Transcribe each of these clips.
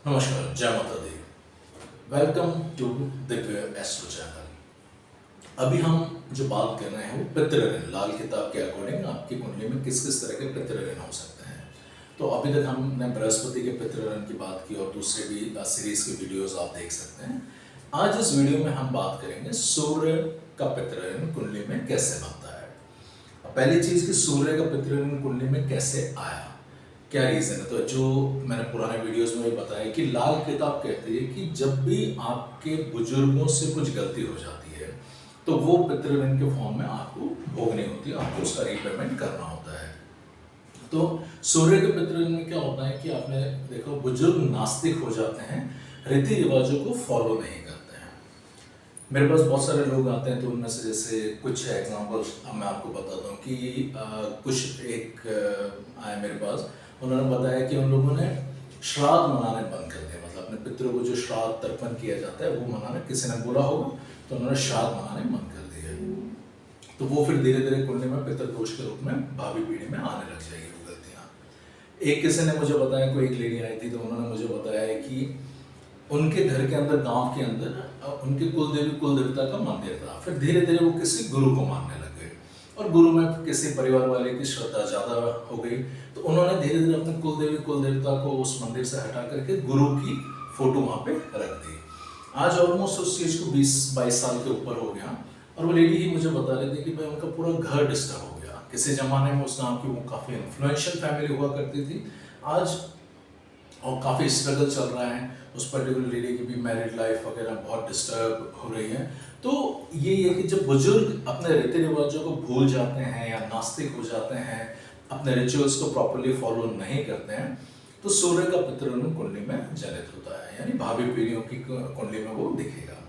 नमस्कार, जय माता दी। Welcome to Divya astro channel. अभी हम जो बात कर रहे हैं वो पितृ ऋण, लाल किताब के अकॉर्डिंग आपकी कुंडली में किस किस तरह के पितृ ऋण हो सकते हैं। तो अभी तक हमने बृहस्पति के पितृ ऋण की बात की और दूसरे भी सीरीज के वीडियोस आप देख सकते हैं। आज इस वीडियो में हम बात करेंगे सूर्य का पितृ ऋण कुंडली में कैसे बनता है। पहली चीज कि सूर्य का पितृ ऋण कुंडली में कैसे आया, क्या रीज़न है। तो जो मैंने पुराने वीडियोस में भी बताया कि लाल किताब कहती है कि जब भी आपके बुजुर्गों से कुछ गलती हो जाती है तो वो पितृ ऋण के फॉर्म में आपको भोगनी होती है, आपको उसका रीपेमेंट करना होता है। तो सूर्य के पितृ ऋण में क्या होता है कि आपने देखो बुजुर्ग नास्तिक हो जाते हैं, रीति रिवाजों को फॉलो नहीं करते हैं। मेरे पास बहुत सारे लोग आते हैं तो उनमें से जैसे कुछ एग्जांपल्स मैं आपको बताता हूँ कि कुछ एक आए मेरे पास, उन्होंने बताया कि उन लोगों ने श्राद्ध मनाने बंद कर दिए, मतलब अपने पितरों को जो श्राद्ध तर्पण किया जाता है वो मनाने, किसी ने बोला होगा तो उन्होंने श्राद्ध मनाने बंद कर दिए। तो वो फिर धीरे धीरे कुंडली में पितृदोष के रूप में भावी पीढ़ी में आने लग जाएगी वो गलतियाँ। एक किसी ने मुझे बताया, कोई एक लेडी आई थी तो उन्होंने मुझे बताया कि उनके घर के अंदर, गांव के अंदर उनके कुल देवता का मंदिर था। फिर धीरे धीरे वो किसी गुरु को मानने लग गए और गुरु में किसी परिवार वाले की श्रद्धा ज़्यादा हो गई तो उन्होंने धीरे धीरे अपने कुल देवता को उस मंदिर से हटा करके गुरु की फोटो वहाँ पे रख दी। आज ऑलमोस्ट उस चीज़ को 20-22 साल के ऊपर हो गया और वो लेडी ही मुझे बता रही थी कि भाई उनका पूरा घर डिस्टर्ब हो गया। किसी ज़माने में उस गाँव की वो काफ़ी इन्फ्लुएंशियल फैमिली हुआ करती थी, आज और काफ़ी स्ट्रगल चल रहा है। उस पर्टिकुलर लेडी की भी मैरिड लाइफ वगैरह बहुत डिस्टर्ब हो रही है। तो ये है कि जब बुजुर्ग अपने रीति रिवाजों को भूल जाते हैं या नास्तिक हो जाते हैं, अपने रिचुअल्स को प्रॉपर्ली फॉलो नहीं करते हैं, तो सूर्य का पितृ ऋण कुंडली में जनित होता है, यानी भावी पीढ़ियों की कुंडली में वो दिखेगा।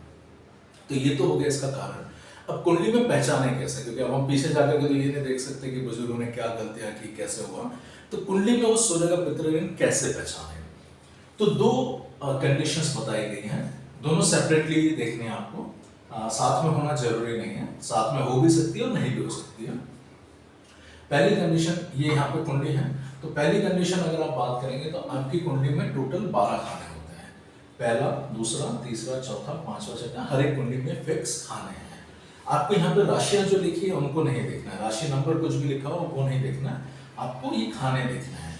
तो ये तो हो गया इसका कारण। अब कुंडली में पहचाने कैसे, क्योंकि अब हम पीछे जाकर के तो ये नहीं देख सकते कि बुजुर्गों ने क्या गलतियां की, कैसे हुआ। तो कुंडली में वो सूर्य का पितृ ऋण कैसे पहचाने, तो दो कंडीशंस बताई गई हैं, दोनों सेपरेटली देखने हैं आपको। साथ में होना जरूरी नहीं है, साथ में हो भी सकती है और नहीं भी हो सकती है। पहली कंडीशन, ये यहाँ पे कुंडली है, तो पहली कंडीशन अगर आप बात करेंगे तो आपकी कुंडली में टोटल 12 खाने होते हैं। पहला, दूसरा, तीसरा, चौथा, पांचवा, छठा, हर एक कुंडली में फिक्स खाने हैं। आपको यहाँ पे राशियां जो लिखी है उनको नहीं देखना है, राशि नंबर कुछ भी लिखा हो वो नहीं देखना है, आपको ये खाने देखना है।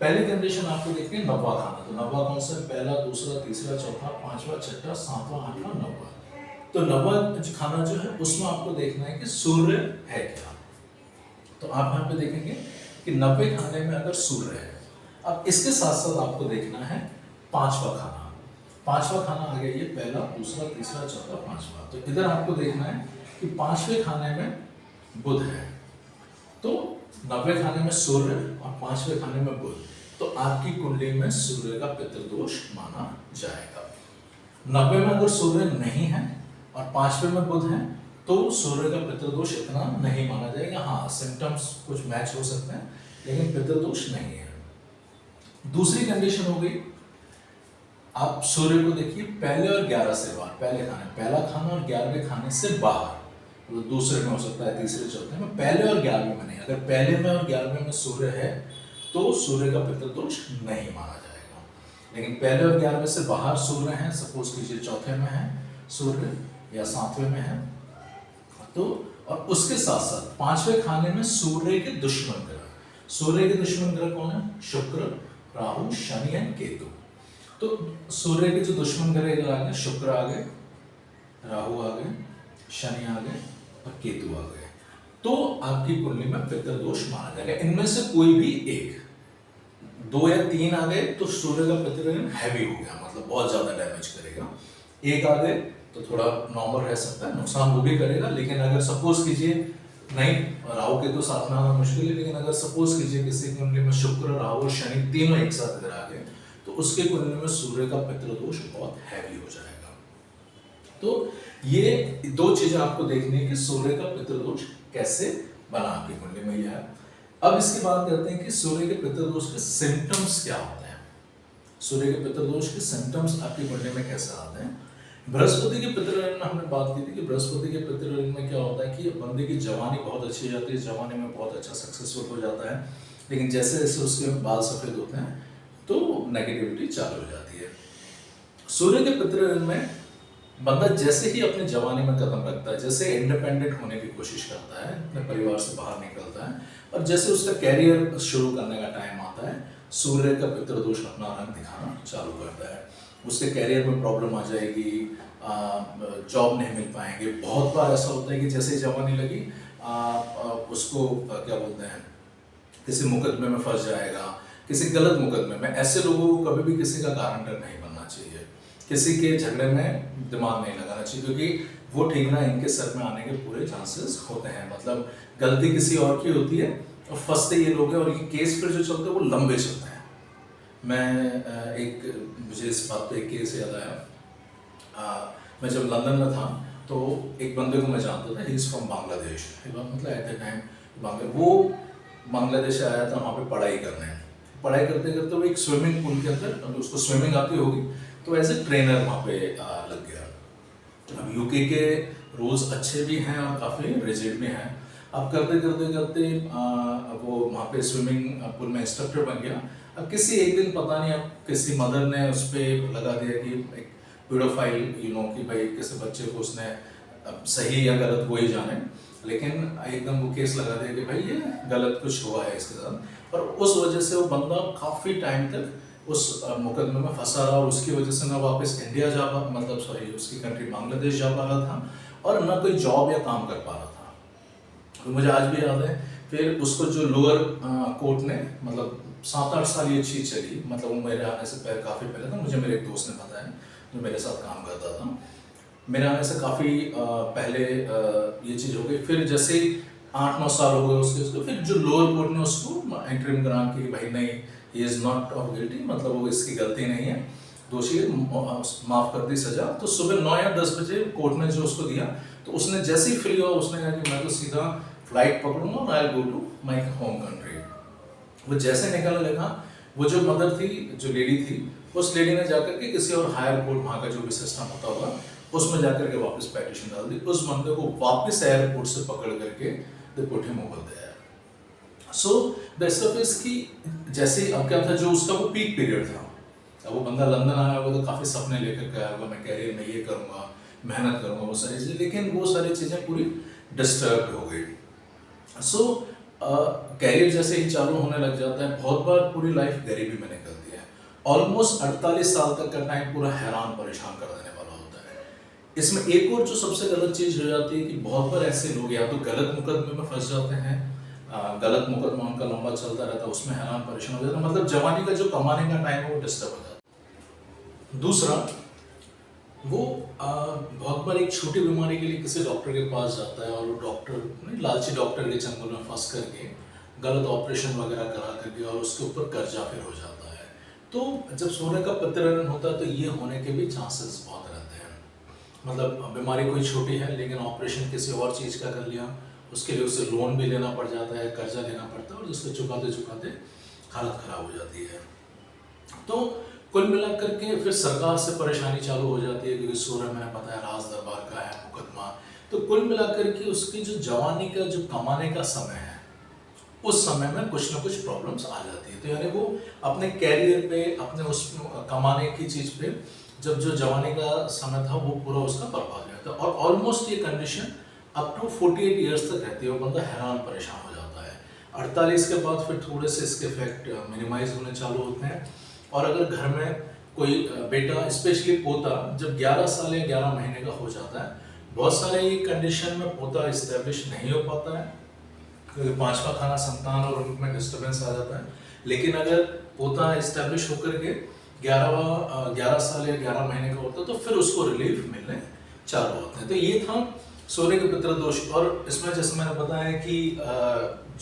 पहली कंडीशन आपको देखनी है नौवां खाना। तो नौवां कौन सा, पहला, दूसरा, तीसरा, चौथा, पांचवा, छठा, सातवां, आठवां, नौवां। तो नौवां खाना जो है उसमें आपको देखना है कि सूर्य है क्या। तो आप यहाँ पे देखेंगे कि 90 खाने में अगर सूर्य है। अब इसके साथ साथ आपको देखना है पांचवा खाना। पांचवा खाना आ गया ये, पहला, दूसरा, तीसरा, चौथा, पांचवा। तो इधर आपको देखना है कि पांचवें खाने में बुध है, तो 90 खाने में सूर्य और पांचवें खाने में बुध, तो आपकी कुंडली में सूर्य का पितृदोष माना जाएगा। 90 में अगर सूर्य नहीं है और पांचवें में बुध है तो सूर्य का पितृदोष इतना नहीं माना जाएगा। हाँ, सिम्टम्स कुछ मैच हो सकते हैं लेकिन पितृदोष नहीं है। दूसरी कंडीशन हो गई, आप सूर्य को देखिए पहले और 11 से बाहर, पहले खाने, पहला खाना और 11वें खाने से बाहर, तो दूसरे में हो सकता है, तीसरे, चौथे में, पहले और 11वें में नहीं। अगर पहले में और 11वें में सूर्य है तो सूर्य का पितृदोष नहीं माना जाएगा। लेकिन पहले और 11वें से बाहर सूर्य है, सपोज कीजिए चौथे में है सूर्य या 7वें में है, तो और उसके साथ साथ पांचवें खाने में सूर्य के दुश्मन ग्रह, सूर्य के दुश्मन ग्रह कौन है, शुक्र, राहु, शनि एंड केतु। तो सूर्य के जो दुश्मन ग्रह इधर आ गए, शुक्र आ गए, राहु आ गए, शनि आ गए और केतु आ गए, तो आपकी कुंडली में पितृदोष माना जाएगा। इनमें से कोई भी एक, 2 या 3 आ गए तो सूर्य का पितृ ऋण हैवी हो गया, मतलब बहुत ज्यादा डैमेज करेगा। एक आ गए तो थोड़ा नॉर्मल रह सकता है, नुकसान वो भी करेगा। लेकिन अगर सपोज कीजिए नहीं, राहु के तो साथ में आना मुश्किल है, लेकिन अगर सपोज कीजिए किसी कुंडली में शुक्र, राहु और शनि तीनों एक साथ इधर आ गए तो उसके कुंडली में सूर्य का पितृदोष बहुत हैवी हो जाएगा। तो ये दो चीजें आपको देखनी है कि सूर्य का पितृदोष कैसे बना आपकी कुंडली में। यह है। अब इसकी बात करते हैं कि सूर्य के पितृदोष के सिम्टम्स क्या होते हैं। सूर्य के पितृदोष के सिम्टम्स आपकी कुंडली में कैसे आते हैं। बृहस्पति के पितृ ऋण में हमने बात की थी कि बृहस्पति के पितृ ऋण में क्या होता है कि बंदे की जवानी बहुत अच्छी हो जाती है, जवानी में बहुत अच्छा सक्सेसफुल हो जाता है, लेकिन जैसे जैसे उसके बाल सफेद होते हैं तो नेगेटिविटी चालू हो जाती है। सूर्य के पितृ ऋण में बंदा जैसे ही अपने जवानी में कदम रखता है, जैसे इंडिपेंडेंट होने की कोशिश करता है, अपने परिवार से बाहर निकलता है, और जैसे उसका कैरियर शुरू करने का टाइम आता है, सूर्य का पितृदोष अपना रंग दिखाना चालू करता है। उसके कैरियर में प्रॉब्लम आ जाएगी, जॉब नहीं मिल पाएंगे। बहुत बार ऐसा होता है कि जैसे ही जवानी लगी उसको क्या बोलते हैं, किसी मुकदमे में फंस जाएगा, किसी गलत मुकदमे में। ऐसे लोगों को कभी भी किसी का गारंटर नहीं बनना चाहिए, किसी के झगड़े में दिमाग नहीं लगाना चाहिए, क्योंकि वो ठीकना इनके सर में आने के पूरे चांसेस होते हैं। मतलब गलती किसी और की होती है और फंसते ये लोग हैं, और ये केस फिर जो चलते हैं वो लंबे चलते हैं। मुझे इस बात पे एक केस याद आया। मैं जब लंदन में था तो एक बंदे को मैं जानता था, ही इज़ फ्रॉम बांग्लादेश। मतलब एट द टाइम वो बांग्लादेश से आया था वहाँ पे पढ़ाई करने। पढ़ाई करते करते वो एक स्विमिंग पूल के अंदर, उसको स्विमिंग आती होगी, तो एज ए ट्रेनर वहाँ पे लग गया। अब यूके के रूल्स अच्छे भी हैं और काफ़ी रिजिड भी हैं। अब करते करते करते वो वहाँ पे स्विमिंग पूल में इंस्ट्रक्टर बन गया। अब किसी एक दिन पता नहीं, अब किसी मदर ने उस पर लगा दिया कि एक पीडोफाइल, कि भाई किसी बच्चे को उसने, अब सही या गलत वो ही जाने, लेकिन एकदम वो केस लगा दिया कि भाई ये गलत कुछ हुआ है इसके साथ। और उस वजह से वो बंदा काफ़ी टाइम तक उस मुकदमे में फंसा रहा, और उसकी वजह से ना वापस इंडिया जा पा, मतलब सॉरी उसकी कंट्री बांग्लादेश जा पा रहा था, और ना कोई जॉब या काम कर पा रहा था। तो मुझे आज भी याद है, फिर उसको जो लोअर कोर्ट ने, मतलब 7-8 साल ये चीज़ चली, मतलब वो मेरे आने से काफ़ी पहले था। मुझे मेरे एक दोस्त ने बताया जो मेरे साथ काम करता था, मेरे आने से काफ़ी पहले ये चीज़ हो गई। फिर जैसे 8-9 साल हो गए उसको फिर जो लोअर कोर्ट ने उसको इंटरिम ग्रांट की, भाई नहीं, he is not of guilty, मतलब वो इसकी गलती नहीं है, दोषी है, माफ़ कर दी सज़ा। तो सुबह 9 या 10 बजे कोर्ट ने जो उसको दिया, तो उसने जैसे ही फ्री हुआ उसने कहा कि मैं तो सीधा फ्लाइट पकड़ूंगा और I go to my home country. वो जैसे निकलने लगा, वो जो मदर थी, जो लेडी थी, उस लेडी ने जाकर के किसी और हायर कोर्ट, वहाँ का जो भी सिस्टम होता होगा, उसमें जाकर के वापस पेटिशन डाल दी। उस बंदे को वापस एयरपोर्ट से पकड़ करके they put him over there. So the stuff is की जैसे अब क्या था, जो उसका वो पीक पीरियड था। अब वो बंदा लंदन आया हुआ तो काफ़ी सपने लेकर के आया हुआ, मैं कैरियर में ये करूँगा, मेहनत करूँगा, वो सारी चीज़ें, लेकिन वो सारी चीज़ें पूरी डिस्टर्ब हो गई। सो कैरियर जैसे ही चालू होने लग जाता है, बहुत बार पूरी लाइफ गरीबी में निकलती है। ऑलमोस्ट 48 साल तक का टाइम पूरा हैरान परेशान कर देने वाला होता है। इसमें एक और जो सबसे गलत चीज़ हो जाती है कि बहुत बार ऐसे लोग या तो गलत मुकदमे में फंस जाते हैं, गलत मुकदमा उनका लंबा चलता रहता है, उसमें हैरान परेशान हो जाता है, मतलब जवानी का जो कमाने का टाइम है वो डिस्टर्ब हो जाता है। दूसरा, वो बहुत बार एक छोटी बीमारी के लिए किसी डॉक्टर के पास जाता है, और वो डॉक्टर लालची डॉक्टर के चंगुल में फंस करके गलत ऑपरेशन वगैरह करा करके, और उसके ऊपर कर्जा फिर हो जाता है। तो जब सोने का पितृ होता है तो ये होने के भी चांसेस बहुत रहते हैं। मतलब बीमारी कोई छोटी है, लेकिन ऑपरेशन किसी और चीज़ का कर लिया, उसके लिए उसे लोन भी लेना पड़ जाता है, कर्जा लेना पड़ता है, और जिसको चुकाते चुकाते हालत ख़राब हो जाती है। तो कुल मिलाकर के फिर सरकार से परेशानी चालू हो जाती है, क्योंकि सूर्य मैंने बताया राज दरबार का है मुकदमा। तो कुल मिलाकर के उसकी जो जवानी का जो कमाने का समय है, उस समय में कुछ ना कुछ प्रॉब्लम्स आ जाती है। तो यानी वो अपने कैरियर पे, अपने उस कमाने की चीज़ पे, जब जो जवानी का समय था वो पूरा उसका बर्बाद हो जाता है। और ऑलमोस्ट ये कंडीशन अप टू 48 ईयर्स तक रहती है, वो बंदा हैरान परेशान हो जाता है। 48 के बाद फिर थोड़े से इसके इफेक्ट मिनिमाइज होने चालू होते हैं। और अगर घर में कोई बेटा, स्पेशली पोता, जब 11 साल या 11 महीने का हो जाता है, बहुत सारे ये कंडीशन में पोता इस्टेब्लिश नहीं हो पाता है, क्योंकि 5वां खाना संतान और उनमें डिस्टर्बेंस आ जाता है। लेकिन अगर पोता इस्टेब्लिश होकर के 11 साल या 11 महीने का होता है, तो फिर उसको रिलीफ मिलने चालू होते हैं। तो ये था सूर्य के पितृ दोष। और इसमें जैसे मैंने बताया कि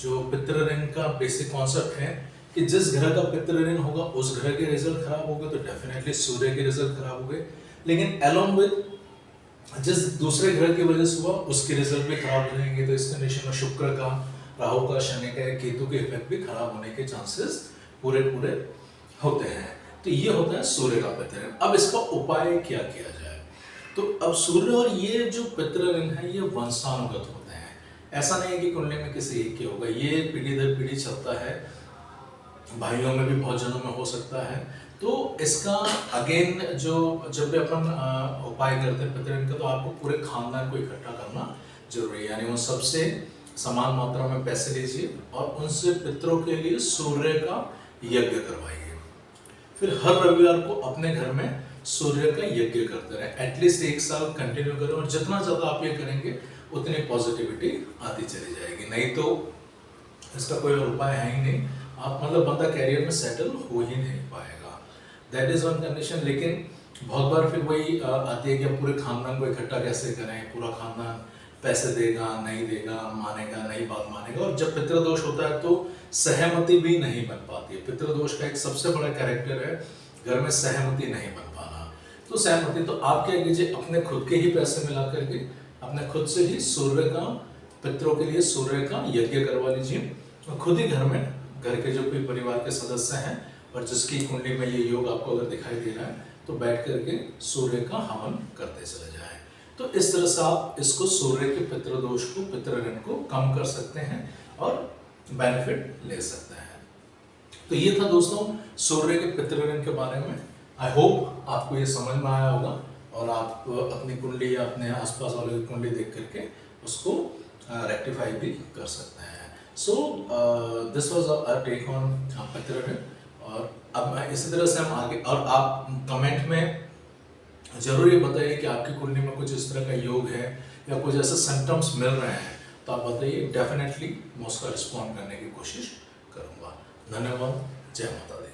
जो पितृ ऋण का बेसिक कॉन्सेप्ट है कि जिस ग्रह का पितृ ऋण होगा उस ग्रह के रिजल्ट खराब हो गए, तो डेफिनेटली सूर्य के रिजल्ट खराब हो गए। लेकिन अलोंग विद जिस दूसरे ग्रह की वजह से हुआ उसके रिजल्ट भी खराब हो जाएंगे। तो इस कंडीशन में शुक्र का, राहु का, शनि का, केतु के इफेक्ट भी खराब होने के चांसेस पूरे होते हैं। तो ये होता है सूर्य का पितृ ऋण। अब इसका उपाय क्या किया जाए? तो अब सूर्य और ये जो पितृ ऋण है ये वंशानुगत होते हैं। ऐसा नहीं है कि कुंडली में किसी एक के होगा, ये पीढ़ी दर पीढ़ी चलता है। भाइयों में भी बहुत जनों में हो सकता है। तो इसका अगेन जो जब भी अपन उपाय करते हैं पितृ ऋण का, तो आपको पूरे खानदान को इकट्ठा करना जरूरी है, यानी उन सबसे समान मात्रा में पैसे लीजिए और उनसे पितरों के लिए सूर्य का यज्ञ करवाइए। फिर हर रविवार को अपने घर में सूर्य का यज्ञ करते रहे, एटलीस्ट 1 साल कंटिन्यू करें, और जितना ज़्यादा आप ये करेंगे उतनी पॉजिटिविटी आती चली जाएगी। नहीं तो इसका कोई और उपाय है ही नहीं, आप मतलब बंदा कैरियर में सेटल हो ही नहीं पाएगा। That is one condition. लेकिन बहुत बार फिर वही आती है कि पूरे खानदान को इकट्ठा कैसे करें, पूरा खानदान पैसे देगा नहीं देगा, मानेगा नहीं बात मानेगा, और जब पितृदोष होता है तो सहमति भी नहीं बन पाती है। पितृदोष का एक सबसे बड़ा कैरेक्टर है घर में सहमति नहीं बन पाना। तो सहमति तो आप क्या कीजिए, अपने खुद के ही पैसे मिला करके अपने खुद से ही सूर्य का, पितरों के लिए सूर्य का यज्ञ करवा लीजिए, और खुद ही घर में, घर के जो भी परिवार के सदस्य हैं और जिसकी कुंडली में ये योग आपको अगर दिखाई दे रहा है, तो बैठ करके सूर्य का हवन करते चले जाएं। तो इस तरह से आप इसको सूर्य के पितृदोष को, पितृ ऋण को कम कर सकते हैं और बेनिफिट ले सकते हैं। तो ये था दोस्तों सूर्य के पितृ ऋण के बारे में। आई होप आपको ये समझ में आया होगा और आप अपनी कुंडली या अपने आसपास वाले की कुंडली देख करके उसको रेक्टिफाई भी कर सकते हैं। So this was a take on पितृ ऋण। और अब इसी तरह से हम आगे, और आप कमेंट में जरूर ये बताइए कि आपकी कुंडली में कुछ इस तरह का योग है या कुछ ऐसे सिम्टम्स मिल रहे हैं, तो आप बताइए, डेफिनेटली मैं उसका रिस्पॉन्ड करने की कोशिश करूँगा। धन्यवाद। जय माता दी।